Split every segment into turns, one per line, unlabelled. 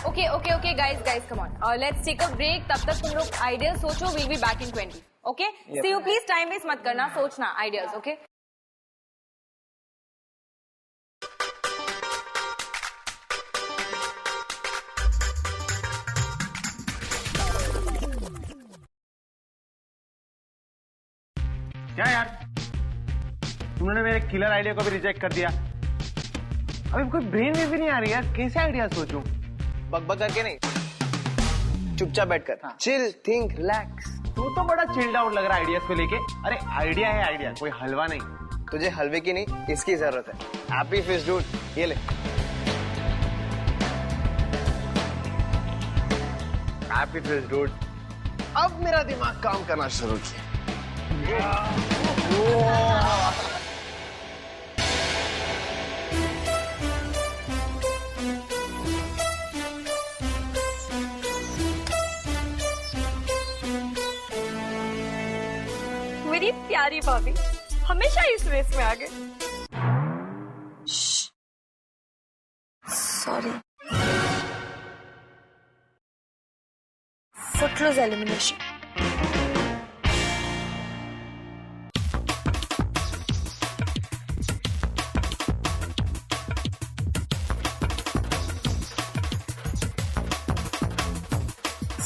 Okay, guys, come on. Let's take a break. तब तक तुम लोग ideas सोचो. We'll be back in 20. Okay?
Yep.
See you, please time waste मत करना. सोचना ideas. Okay?
क्या यार, तुमने मेरे किलर आइडिया को भी रिजेक्ट कर दिया। अभी कोई ब्रेन वेव भी नहीं आ रही यार, कैसे आइडिया सोचूं?
बकबक करके नहीं, चुपचाप बैठकर चिल, थिंक, रिलैक्स।
तू तो बड़ा चिल्ड आउट लग रहा है आइडियाज को लेके। अरे आइडिया है आइडिया, कोई हलवा नहीं।
तुझे हलवे की नहीं, इसकी जरूरत है। हैप्पी फिश डूड, ये ले। Happy fish dude. अब मेरा दिमाग काम करना शुरू किया।
मेरी प्यारी भाभी हमेशा इस रेस में आगे। Sorry, Footloose elimination.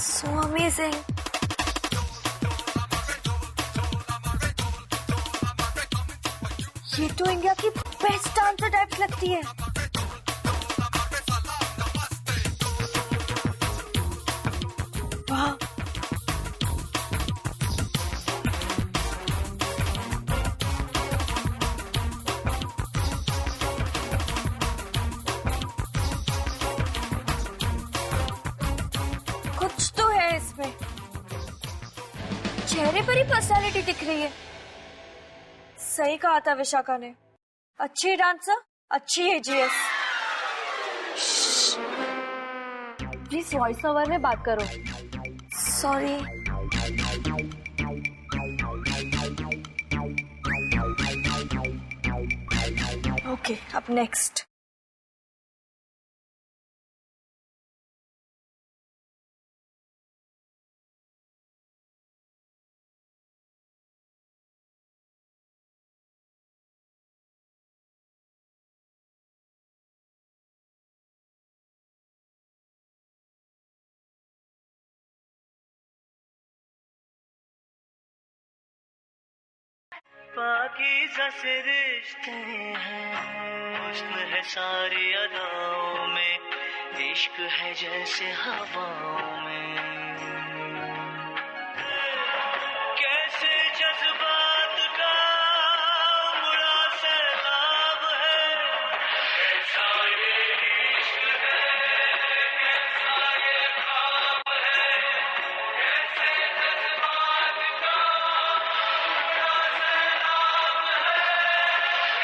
So amazing. ये तो इंडिया की बेस्ट डांसर टाइप लगती है। वाह, कुछ तो है इसमें। चेहरे पर ही पर्सनालिटी दिख रही है। सही कहा था विशाखा ने, अच्छी डांसर, अच्छी एजीएस। प्लीज वॉइस ओवर में बात करो। सॉरी। ओके, अब नेक्स्ट।
पाकीज़ा से रिश्ते हैं, हुस्न है सारी अदाओं में, इश्क है जैसे हवाओं में। कैसे जज्बात का उमड़ा सैलाब है, कैसा ये इश्क है, कैसा ये ख्वाब है, कैसे जज्बात का उमड़ा सैलाब है,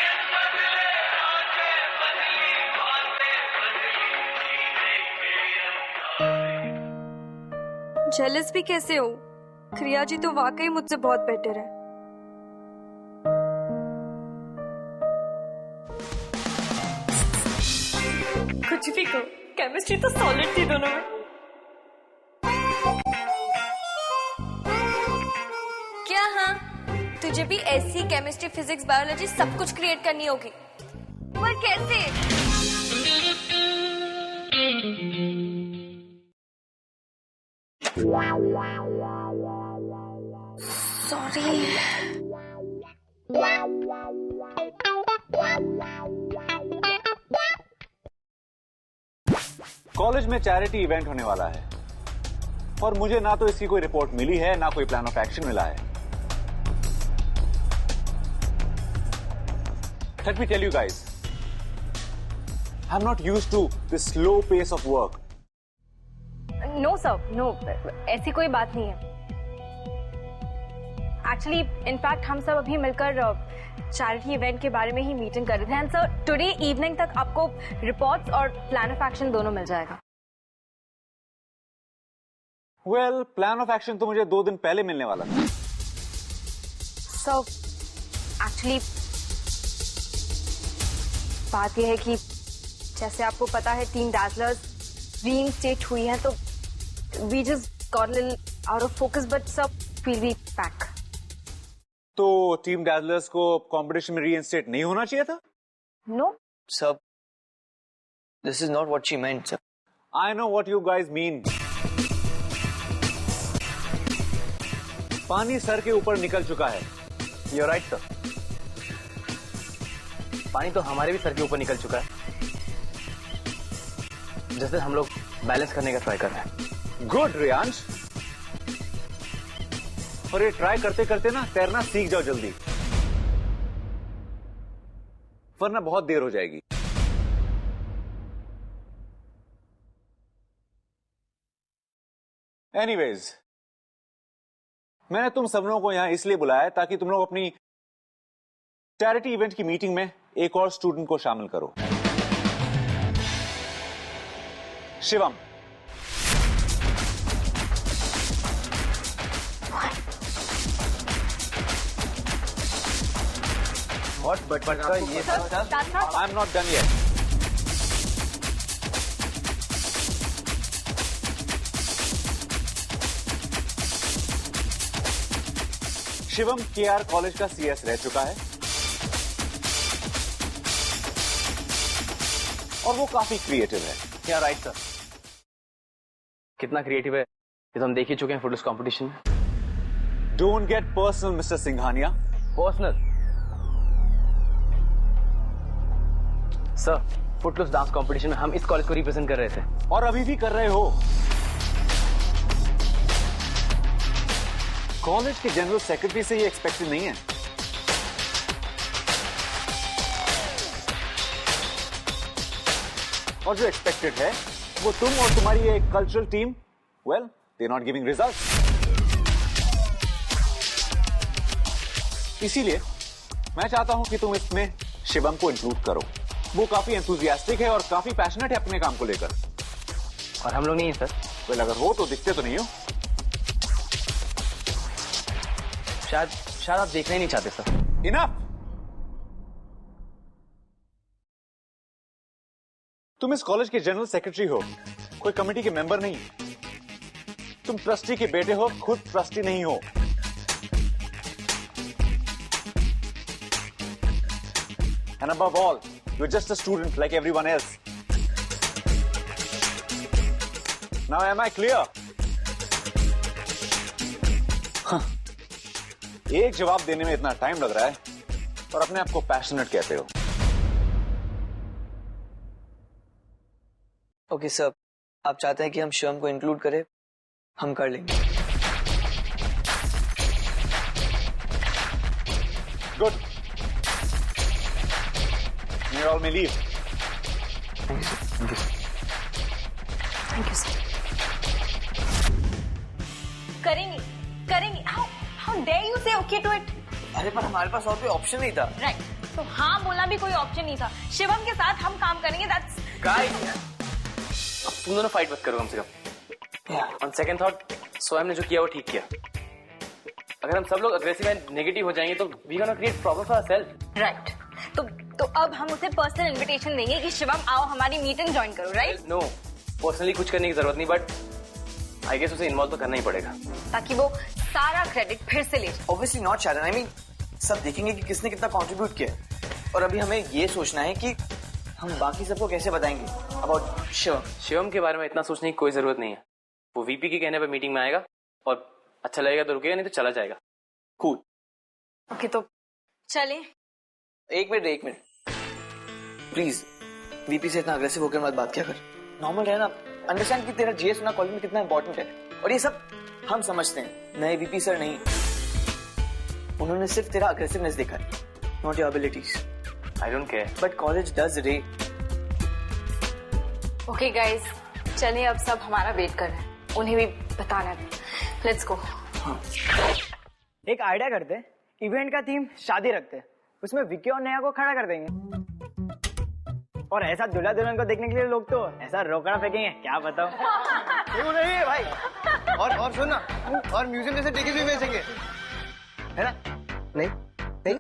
इन बदले आंखें बदली, बातें बदली, जीने के अंदाज़।
जेलस भी कैसे हो? क्रिया जी तो वाकई मुझसे बहुत बेटर है। कुछ भी कहो, केमिस्ट्री तो सॉलिड थी दोनों में। क्या हाँ, तुझे भी ऐसी केमिस्ट्री, फिजिक्स, बायोलॉजी सब कुछ क्रिएट करनी होगी, पर कैसे? सॉरी।
कॉलेज में चैरिटी इवेंट होने वाला है और मुझे ना तो इसकी कोई रिपोर्ट मिली है, ना कोई प्लान ऑफ एक्शन मिला है। Let me tell you guys, I'm not used to this slow pace of work.
No sir, no, ऐसी कोई बात नहीं है। एक्चुअली इनफैक्ट हम सब अभी मिलकर चैरिटी इवेंट के बारे में ही मीटिंग कर रहे थे एंड सर टुडे इवनिंग तक आपको रिपोर्ट्स और प्लान ऑफ एक्शन दोनों मिल जाएगा।
Well, प्लान ऑफ एक्शन तो मुझे 2 दिन पहले मिलने वाला था।
सर एक्चुअली बात यह है कि जैसे आपको पता है टीम डैज़लर्स reinstate हुई हैं तो we just got a little out of focus, but sir, we'll be back.
तो टीम डैजलर्स को कंपटीशन में रीइंस्टेट नहीं होना चाहिए था?
No.
Sir, this is not what she meant, sir.
I know what you guys mean. पानी sir के ऊपर निकल चुका है।
You're right, sir. पानी तो हमारे भी सर के ऊपर निकल चुका है, जैसे हम लोग बैलेंस करने का ट्राई कर रहे हैं।
गुड रियांश, और ये ट्राई करते करते ना तैरना सीख जाओ जल्दी, वरना बहुत देर हो जाएगी। एनीवेज, मैंने तुम सब लोगों को यहां इसलिए बुलाया है ताकि तुम लोग अपनी चैरिटी इवेंट की मीटिंग में एक और स्टूडेंट को शामिल करो। शिवम।
But ये
That's not.
I am not done yet. Shivam KR college का सीएस रह चुका है और वो काफी क्रिएटिव है।
क्या राइट सर? कितना क्रिएटिव है ये तो हम देख ही चुके हैं फुटबॉल कंपटीशन में।
Don't get personal Mister Singhania.
Personal sir, Footloose dance competition में हम इस कॉलेज को रिप्रेजेंट कर रहे थे
और अभी भी कर रहे हो। कॉलेज के जनरल सेक्रेटरी से ये एक्सपेक्टेड नहीं है। और जो एक्सपेक्टेड है वो तुम और तुम्हारी ये cultural team, well, they not giving result. इसीलिए मैं चाहता हूं कि तुम इसमें शिवम को इंक्लूड करो। वो काफी एंथुजियास्टिक है और काफी पैशनेट है अपने काम को लेकर।
और हम लोग नहीं है सर।
वेल, अगर हो तो दिखते तो नहीं हो।
शायद आप देखना ही नहीं चाहते सर।
इनफ। तुम इस कॉलेज के जनरल सेक्रेटरी हो, कोई कमेटी के मेंबर नहीं। तुम ट्रस्टी के बेटे हो, खुद ट्रस्टी नहीं हो। And above all, you're just a student like everyone else. Now am I clear? एक जवाब देने में इतना टाइम लग रहा है और अपने आप को पैशनेट कहते हो।
ओके सर, आप चाहते हैं कि हम शिवम को इंक्लूड करें, हम कर लेंगे।
Good. You all may leave.
Thank you, sir. करेंगे, करेंगे। How dare you say okay to it?
अरे पर हमारे पास और कोई ऑप्शन नहीं था।
Right. तो हाँ बोलना भी कोई ऑप्शन नहीं था। शिवम के साथ हम काम करेंगे। That's.
गाइस, तुम दोनों फाइट मत करो कम से कम। ऑन सेकंड थॉट, स्वयं ने जो किया वो ठीक किया। अगर हम सब लोग अग्रेसिव एंड नेगेटिव हो जाएंगे तो we gonna create problem for ourself.
Right. तो अब हम उसे पर्सनल इनविटेशन देंगे कि शिवम आओ हमारी मीटिंग ज्वाइन करो, राइट?
नो, पर्सनली कुछ करने की जरूरत नहीं, बट आई गेस उसे इन्वॉल्व तो करना ही पड़ेगा
ताकि वो सारा क्रेडिट फिर से ले।
ऑब्वियसली नॉट शायद, आई मीन सब देखेंगे कि किसने कितना कंट्रीब्यूट किया और अभी हमें ये सोचना है कि हम बाकी सबको कैसे बताएंगे अबाउट शिवम।
शिवम के बारे में इतना सोचने की कोई जरूरत नहीं है। वो वीपी के कहने पर मीटिंग में आएगा और अच्छा लगेगा तो रुकेगा, नहीं तो चला जाएगा।
कूल।
ओके, तो चले।
एक मिनट प्लीज, वीपी से इतना अग्रेसिव होकर मत बात किया कर। नॉर्मल रहना, अंडरस्टैंड कि तेरा जीएस होना कॉलेज में कितना इंपॉर्टेंट है और ये सब हम समझते हैं। नए वीपी सर नहीं, उन्होंने सिर्फ तेरा अग्रेसिवनेस देखा है, not your abilities.
I don't care.
But college does रे।
ओके गाइस, चलिए अब सब हमारा वेट कर रहे हैं, उन्हें भी बताना है। Let's go.
एक आइडिया करते, इवेंट का थीम शादी रखते, उसमें विक्की और नेहा को खड़ा कर देंगे और ऐसा दूल्हा दुल्हन को देखने के लिए लोग तो ऐसा रोकड़ा फेंकेंगे, क्या बताओ।
क्यों नहीं भाई। और सुन ना, और म्यूजियम जैसे टिकट भी बेचेंगे, है ना? नहीं अरे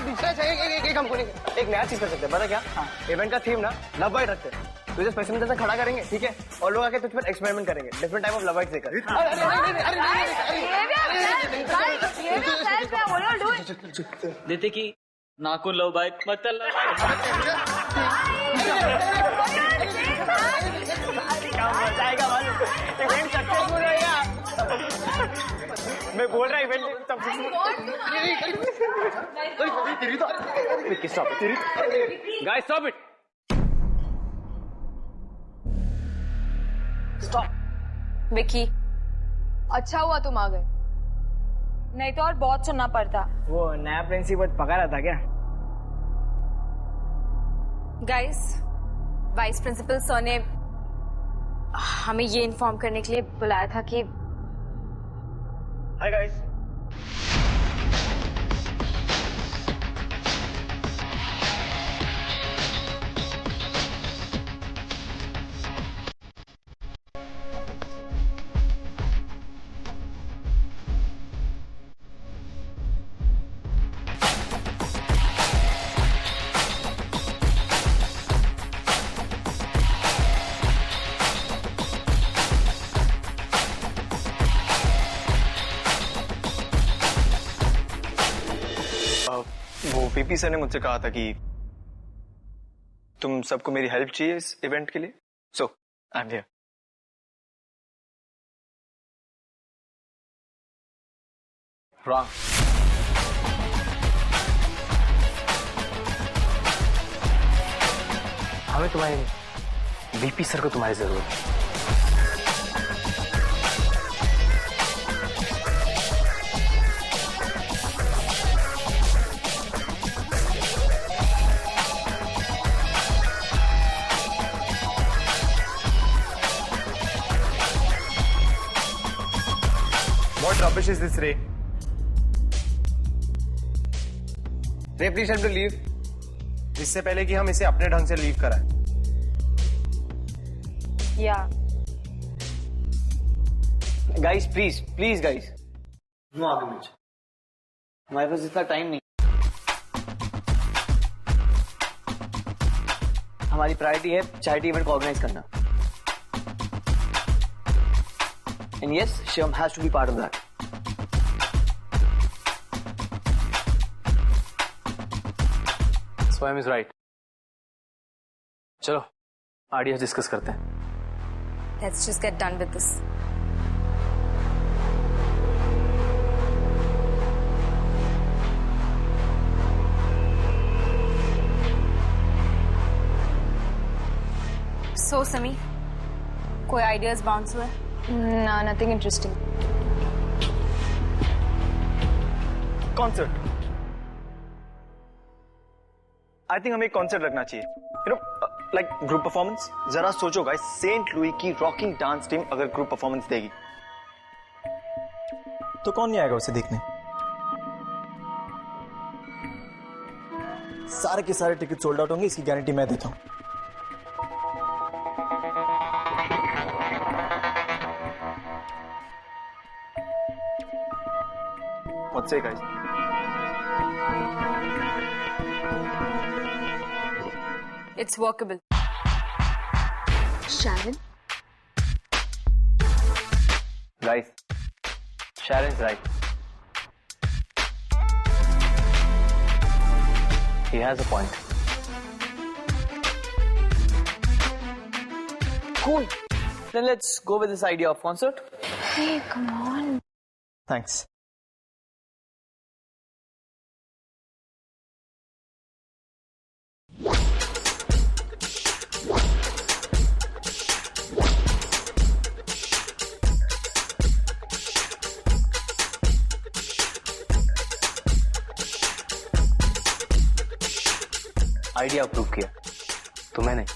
दूसरा चाहिए। एक हम एक नया चीज कर सकते हैं, पता क्या? इवेंट का थीम ना लव बाइट रखते हैं।
तुझे स्पेसिमेन से खड़ा करेंगे, ठीक है, और लोग आके तुझ पर एक्सपेरिमेंट करेंगे डिफरेंट टाइप ऑफ लवर्स देकर।
देते कि नाखून लो भाई, मत लो
इवेंट सक्सेसफुल रहेगा। मैं बोल रहा event
guys stop it.
Vicky, अच्छा हुआ तुम आ गए, नहीं तो और बहुत सुनना पड़ता।
वो नया प्रिंसिपल पका रहा था क्या?
गाइस, वाइस प्रिंसिपल सर ने हमें ये इन्फॉर्म करने के लिए बुलाया था कि
हाय गाइस,
वो वीपी सर ने मुझसे कहा था कि तुम सबको मेरी हेल्प चाहिए इस इवेंट के लिए, सो आई एम हियर।
रॉन्ग। हमें तुम्हारी नहीं, वीपी सर को तुम्हारी जरूरत है।
What rubbish is this, Ray?
Ray, please help to leave. इससे पहले कि हम इसे अपने ढंग से लीव कराएं।
या
guys please please guys, no argument, हमारे पास इतना टाइम नहीं। हमारी प्रायोरिटी है चैरिटी इवेंट को ऑर्गेनाइज करना, and yes, Shivam has to be part of that.
Swayam is right. चलो आइडिया डिस्कस करते हैं।
Let's just get done with this. So Sami, कोई आइडियाज बाउंस हुए? ना, nothing interesting.
Concert, I think हमें एक कॉन्सर्ट रखना चाहिए, you know, like group performance. जरा सोचो गाइस, सेंट लुई की रॉकिंग डांस टीम अगर ग्रुप परफॉर्मेंस देगी तो कौन नहीं आएगा उसे देखने? सारे के सारे टिकट सोल्ड आउट होंगे, इसकी गारंटी मैं देता हूं। What's it, guys?
It's workable. Sharon?
Guys, Sharon's right. He has a point.
Cool. Then let's go with this idea of concert.
Hey, come on.
Thanks.
Idea approve किया, तुम्हें नहीं।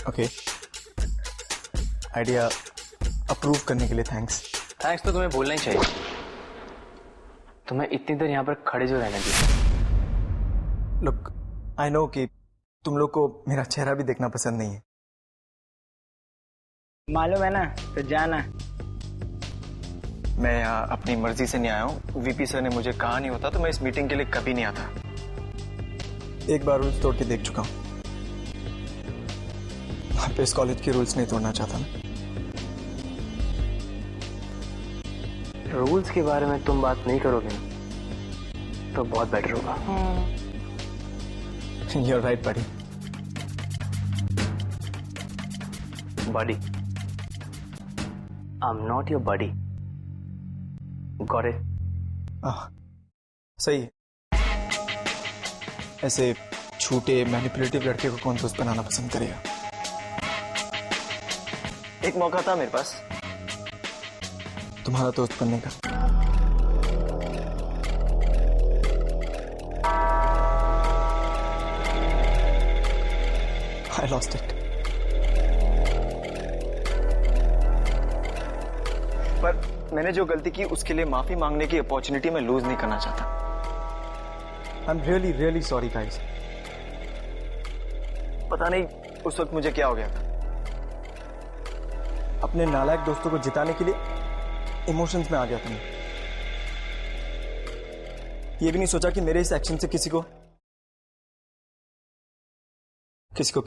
Okay, idea approve करने के लिए thanks.
Thanks तो तुम्हें बोलना ही चाहिए। तुम्हें इतनी देर यहाँ पर खड़े जो रहने दिया।
लुक, आई नो कि तुम लोग को मेरा चेहरा भी देखना पसंद नहीं है।
मालूम है ना, तो जाना।
मैं यहाँ अपनी मर्जी से नहीं आया हूँ। वीपी सर ने मुझे कहा नहीं होता तो मैं इस मीटिंग के लिए कभी नहीं आता। एक बार रूल्स तोड़ के देख चुका हूं। मैं इस कॉलेज के रूल्स नहीं तोड़ना चाहता ना।
रूल्स के बारे में तुम बात नहीं करोगे ना तो बहुत बेटर होगा।
You're right, buddy.
Buddy, I'm not your buddy. Got it?
सही है। ऐसे छोटे मैनिपुलेटिव लड़के को कौन दोस्त बनाना पसंद करेगा? एक मौका था मेरे पास तुम्हारा दोस्त बनने का। I lost it. पर मैंने जो गलती की उसके लिए माफी मांगने की अपॉर्चुनिटी मैं लूज नहीं करना चाहता। I'm really, really sorry, guys. पता नहीं उस वक्त मुझे क्या हो गया था। अपने नालायक दोस्तों को जिताने के लिए इमोशंस में आ गया था मैं। ये भी नहीं सोचा कि मेरे इस एक्शन से किसी को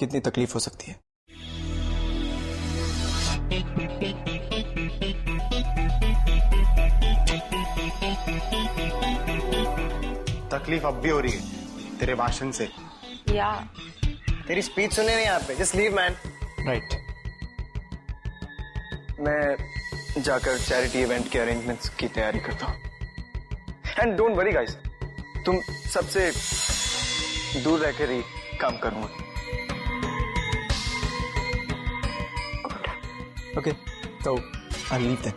कितनी तकलीफ हो सकती है।
तकलीफ अब भी हो रही है तेरे भाषण से।
या
तेरी स्पीच सुने नहीं यहाँ पे। Just leave man.
राइट। मैं जाकर चैरिटी इवेंट के अरेंजमेंट्स की तैयारी करता हूं। एंड डोंट वरी गाइस, तुम सबसे दूर रहकर ही काम करूंगा। ओके, तो आई लीव देम।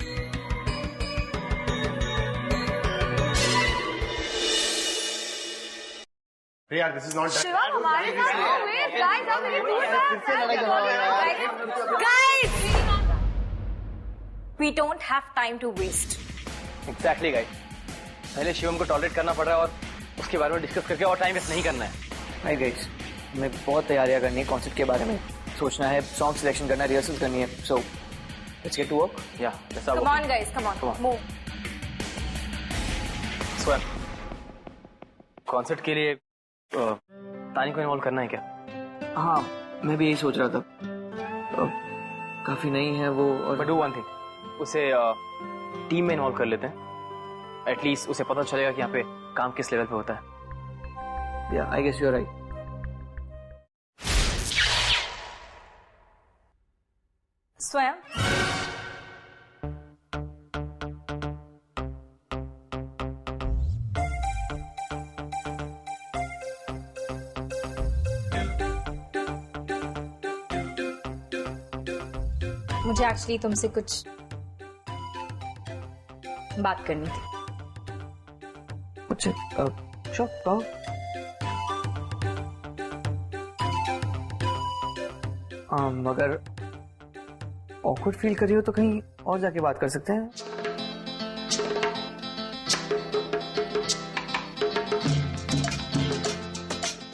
यार दिस इज नॉट
शिवा हमारे साथ गाइस आप मेरे दूर guys we don't have time to waste.
Exactly, guys. पहले शिवम को टॉलरेट करना पड़ रहा है और उसके बारे में डिस्कस करके और टाइम वेस्ट नहीं करना है।
हाय गाइस, हमें बहुत तैयारियां करनी है, कॉन्सेप्ट के बारे में सोचना है, सॉन्ग सिलेक्शन करना है, रिहर्सल करनी है। So let's get to work.
या जैसा
come on guys, come on move.
Swayam concert के लिए तानी को इन्वॉल्व करना है क्या?
हाँ, मैं भी यही सोच रहा था। काफी नई है वो। और
बट डू वन थिंग, उसे टीम में इन्वॉल्व कर लेते हैं। एटलीस्ट उसे पता चलेगा कि यहाँ पे काम किस लेवल पे होता है।
या I guess you are right.
Swayam मुझे एक्चुअली तुमसे कुछ बात करनी थी।
अच्छा, श्योर, कहो। अगर ऑकवर्ड फील कर रही हो तो कहीं और जाके बात कर सकते हैं।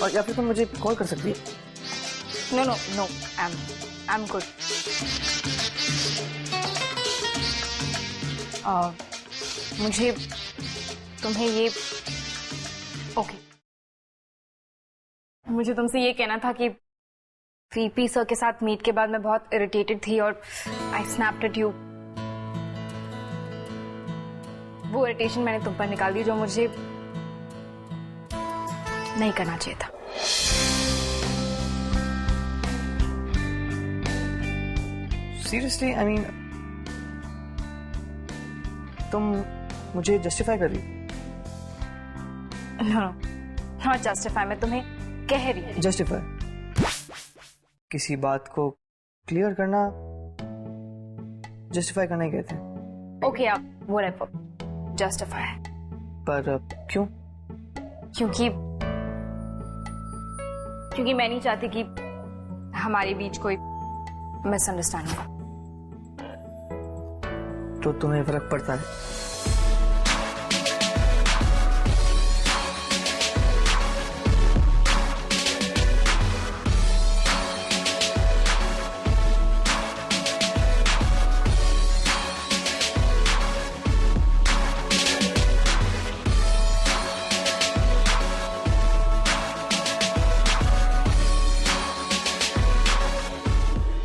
और या फिर तुम मुझे कॉल कर सकती है।
No no no, I am good. मुझे तुम्हें ये ओके मुझे तुमसे ये कहना था कि वीपी सर के साथ मीट के बाद मैं बहुत इरिटेटेड थी और आई स्नैप्ड एट यू। वो इरिटेशन मैंने तुम पर निकाल दी जो मुझे नहीं करना चाहिए था।
सीरियसली, आई मीन तुम मुझे जस्टिफाई कर रही हो?
नो नॉट जस्टिफाई, मैं तुम्हें कह रही हूँ।
जस्टिफाई किसी बात को क्लियर करना, जस्टिफाई करना ही कहते हैं।
ओके, आप वो जस्टिफाई है।
पर क्यों?
क्योंकि मैं नहीं चाहती कि हमारे बीच कोई मिसअंडरस्टैंडिंग हो।
तो तुम्हें फर्क पड़ता है?